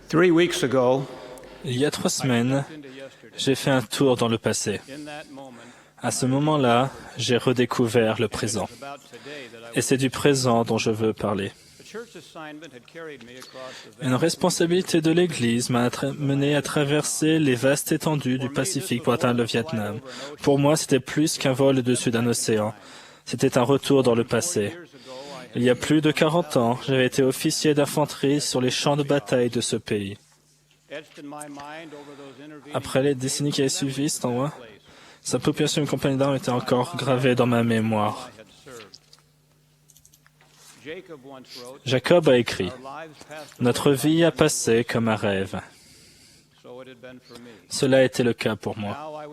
3 weeks ago, Il y a 3 semaines, j'ai fait un tour dans le passé. À ce moment-là, j'ai redécouvert le présent. Et c'est du présent dont je veux parler. Une responsabilité de l'Église m'a mené à traverser les vastes étendues du Pacifique pour atteindre le Vietnam. Pour moi, c'était plus qu'un vol au-dessus d'un océan. C'était un retour dans le passé. Il y a plus de 40 ans, j'avais été officier d'infanterie sur les champs de bataille de ce pays. Après les décennies qui avaient suivi cet endroit, sa population et une compagnie d'armes étaient encore gravées dans ma mémoire. Jacob a écrit « Notre vie a passé comme un rêve ». Cela a été le cas pour moi.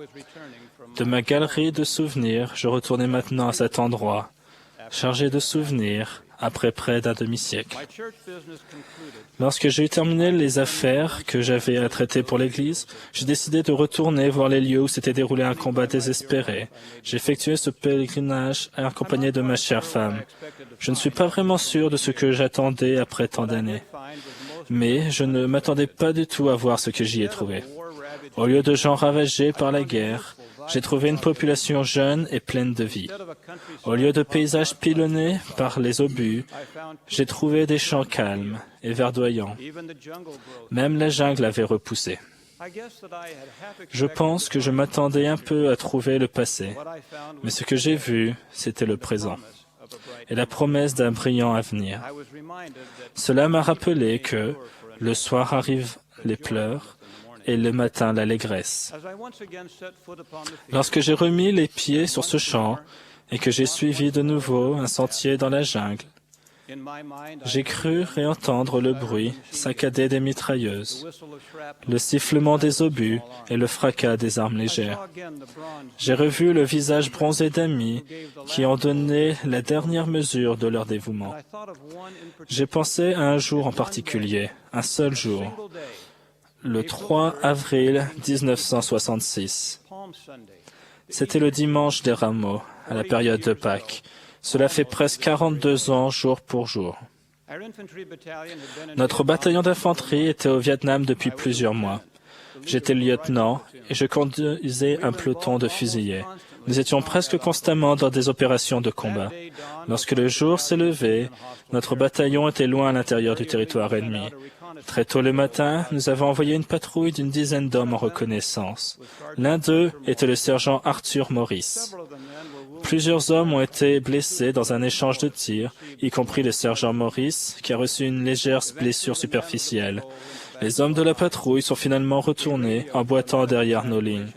De ma galerie de souvenirs, je retournais maintenant à cet endroit, chargé de souvenirs, après près d'un demi-siècle. Lorsque j'ai eu terminé les affaires que j'avais à traiter pour l'Église, j'ai décidé de retourner voir les lieux où s'était déroulé un combat désespéré. J'ai effectué ce pèlerinage accompagné de ma chère femme. Je ne suis pas vraiment sûr de ce que j'attendais après tant d'années, mais je ne m'attendais pas du tout à voir ce que j'y ai trouvé. Au lieu de gens ravagés par la guerre, j'ai trouvé une population jeune et pleine de vie. Au lieu de paysages pilonnés par les obus, j'ai trouvé des champs calmes et verdoyants. Même la jungle avait repoussé. Je pense que je m'attendais un peu à trouver le passé, mais ce que j'ai vu, c'était le présent et la promesse d'un brillant avenir. Cela m'a rappelé que le soir arrivent les pleurs, et le matin l'allégresse. Lorsque j'ai remis les pieds sur ce champ et que j'ai suivi de nouveau un sentier dans la jungle, j'ai cru réentendre le bruit saccadé des mitrailleuses, le sifflement des obus et le fracas des armes légères. J'ai revu le visage bronzé d'amis qui ont donné la dernière mesure de leur dévouement. J'ai pensé à un jour en particulier, un seul jour, le 3 avril 1966. C'était le dimanche des Rameaux, à la période de Pâques. Cela fait presque 42 ans, jour pour jour. Notre bataillon d'infanterie était au Vietnam depuis plusieurs mois. J'étais lieutenant et je conduisais un peloton de fusiliers. Nous étions presque constamment dans des opérations de combat. Lorsque le jour s'est levé, notre bataillon était loin à l'intérieur du territoire ennemi. Très tôt le matin, nous avons envoyé une patrouille d'une dizaine d'hommes en reconnaissance. L'un d'eux était le sergent Arthur Morris. Plusieurs hommes ont été blessés dans un échange de tirs, y compris le sergent Morris, qui a reçu une légère blessure superficielle. Les hommes de la patrouille sont finalement retournés en boitant derrière nos lignes.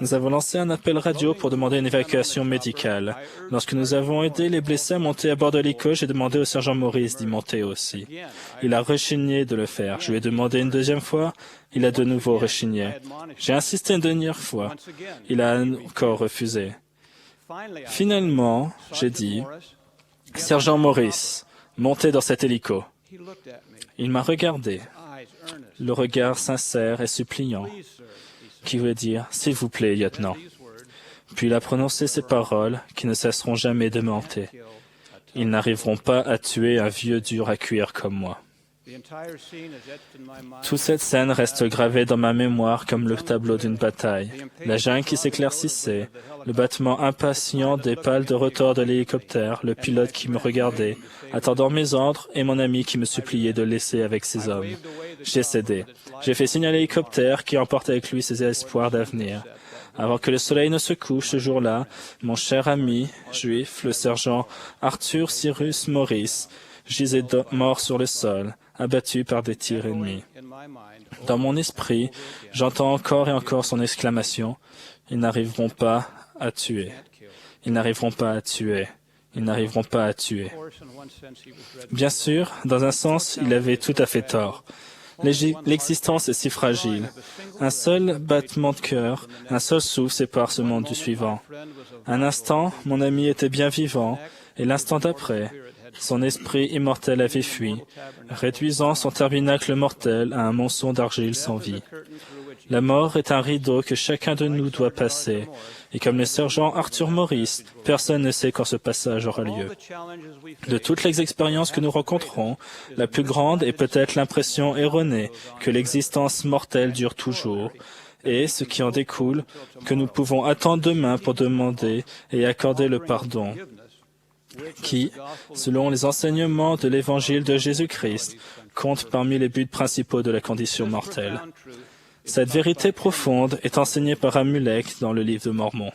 Nous avons lancé un appel radio pour demander une évacuation médicale. Lorsque nous avons aidé les blessés à monter à bord de l'hélico, j'ai demandé au sergent Morris d'y monter aussi. Il a rechigné de le faire. Je lui ai demandé une deuxième fois. Il a de nouveau rechigné. J'ai insisté une dernière fois. Il a encore refusé. Finalement, j'ai dit, « Sergent Morris, montez dans cet hélico. » Il m'a regardé, le regard sincère et suppliant, qui veut dire « S'il vous plaît, lieutenant ». Puis il a prononcé ces paroles qui ne cesseront jamais de me hanter. Ils n'arriveront pas à tuer un vieux dur à cuire comme moi. Toute cette scène reste gravée dans ma mémoire comme le tableau d'une bataille. La jungle qui s'éclaircissait, le battement impatient des pales de rotor de l'hélicoptère, le pilote qui me regardait, attendant mes ordres, et mon ami qui me suppliait de laisser avec ses hommes. J'ai cédé. J'ai fait signe à l'hélicoptère qui emporte avec lui ses espoirs d'avenir. Avant que le soleil ne se couche ce jour-là, mon cher ami juif, le sergent Arthur Cyrus Morris, gisait mort sur le sol, abattu par des tirs ennemis. Dans mon esprit, j'entends encore et encore son exclamation « Ils n'arriveront pas à tuer. Ils n'arriveront pas à tuer. Ils n'arriveront pas à tuer. » Bien sûr, dans un sens, il avait tout à fait tort. L'existence est si fragile. Un seul battement de cœur, un seul souffle sépare ce monde du suivant. Un instant, mon ami était bien vivant, et l'instant d'après, son esprit immortel avait fui, réduisant son tabernacle mortel à un monceau d'argile sans vie. La mort est un rideau que chacun de nous doit passer, et comme le sergent Arthur Morris, personne ne sait quand ce passage aura lieu. De toutes les expériences que nous rencontrons, la plus grande est peut-être l'impression erronée que l'existence mortelle dure toujours, et ce qui en découle, que nous pouvons attendre demain pour demander et accorder le pardon, qui, selon les enseignements de l'Évangile de Jésus-Christ, compte parmi les buts principaux de la condition mortelle. Cette vérité profonde est enseignée par Amulek dans le livre de Mormon.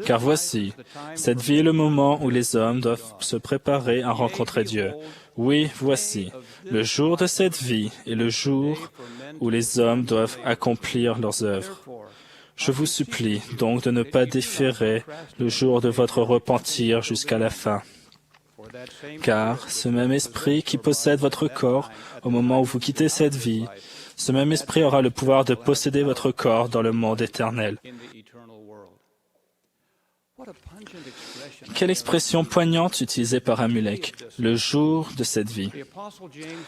Car voici, cette vie est le moment où les hommes doivent se préparer à rencontrer Dieu. Oui, voici, le jour de cette vie est le jour où les hommes doivent accomplir leurs œuvres. Je vous supplie donc de ne pas déférer le jour de votre repentir jusqu'à la fin. Car ce même esprit qui possède votre corps au moment où vous quittez cette vie, ce même esprit aura le pouvoir de posséder votre corps dans le monde éternel. Quelle expression poignante utilisée par Amulek, le jour de cette vie.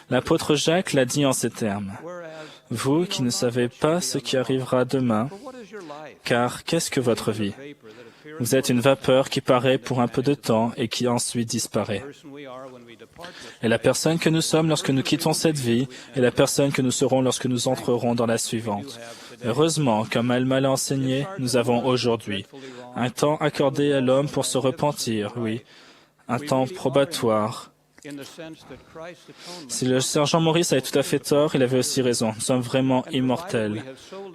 L'apôtre Jacques l'a dit en ces termes. Vous qui ne savez pas ce qui arrivera demain, car qu'est-ce que votre vie? Vous êtes une vapeur qui paraît pour un peu de temps et qui ensuite disparaît. Et la personne que nous sommes lorsque nous quittons cette vie est la personne que nous serons lorsque nous entrerons dans la suivante. Heureusement, comme Alma l'a enseigné, nous avons aujourd'hui un temps accordé à l'homme pour se repentir, oui, un temps probatoire. Si le sergent Morris avait tout à fait tort, il avait aussi raison. Nous sommes vraiment immortels.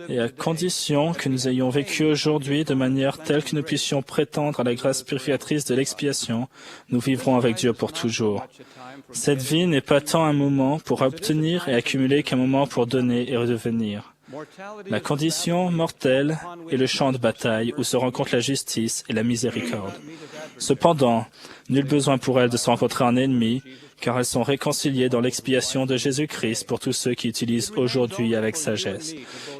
Et à condition que nous ayons vécu aujourd'hui de manière telle que nous puissions prétendre à la grâce purificatrice de l'expiation, nous vivrons avec Dieu pour toujours. Cette vie n'est pas tant un moment pour obtenir et accumuler qu'un moment pour donner et redevenir. La condition mortelle est le champ de bataille où se rencontrent la justice et la miséricorde. Cependant, nul besoin pour elles de se rencontrer en ennemis, car elles sont réconciliées dans l'expiation de Jésus-Christ pour tous ceux qui utilisent aujourd'hui avec sagesse.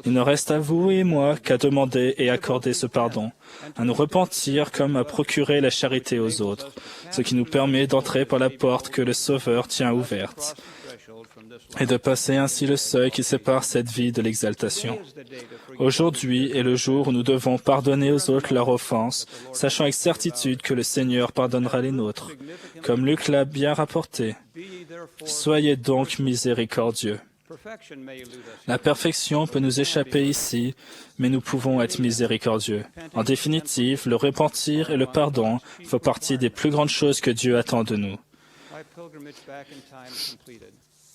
Il ne reste à vous et moi qu'à demander et accorder ce pardon, à nous repentir comme à procurer la charité aux autres, ce qui nous permet d'entrer par la porte que le Sauveur tient ouverte, et de passer ainsi le seuil qui sépare cette vie de l'exaltation. Aujourd'hui est le jour où nous devons pardonner aux autres leurs offenses, sachant avec certitude que le Seigneur pardonnera les nôtres. Comme Luc l'a bien rapporté, soyez donc miséricordieux. La perfection peut nous échapper ici, mais nous pouvons être miséricordieux. En définitive, le repentir et le pardon font partie des plus grandes choses que Dieu attend de nous.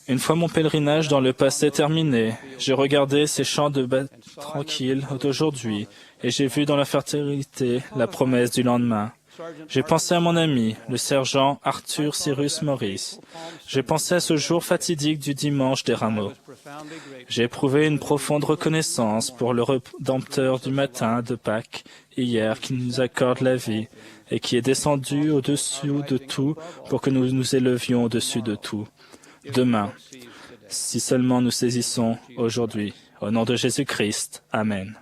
Une fois mon pèlerinage dans le passé terminé, j'ai regardé ces champs de bêtes tranquilles d'aujourd'hui et j'ai vu dans la fertilité la promesse du lendemain. J'ai pensé à mon ami, le sergent Arthur Cyrus Morris. J'ai pensé à ce jour fatidique du dimanche des rameaux. J'ai éprouvé une profonde reconnaissance pour le Rédempteur du matin de Pâques, hier, qui nous accorde la vie et qui est descendu au-dessous de tout pour que nous nous élevions au-dessus de tout. Demain, si seulement nous saisissons aujourd'hui. Au nom de Jésus-Christ. Amen.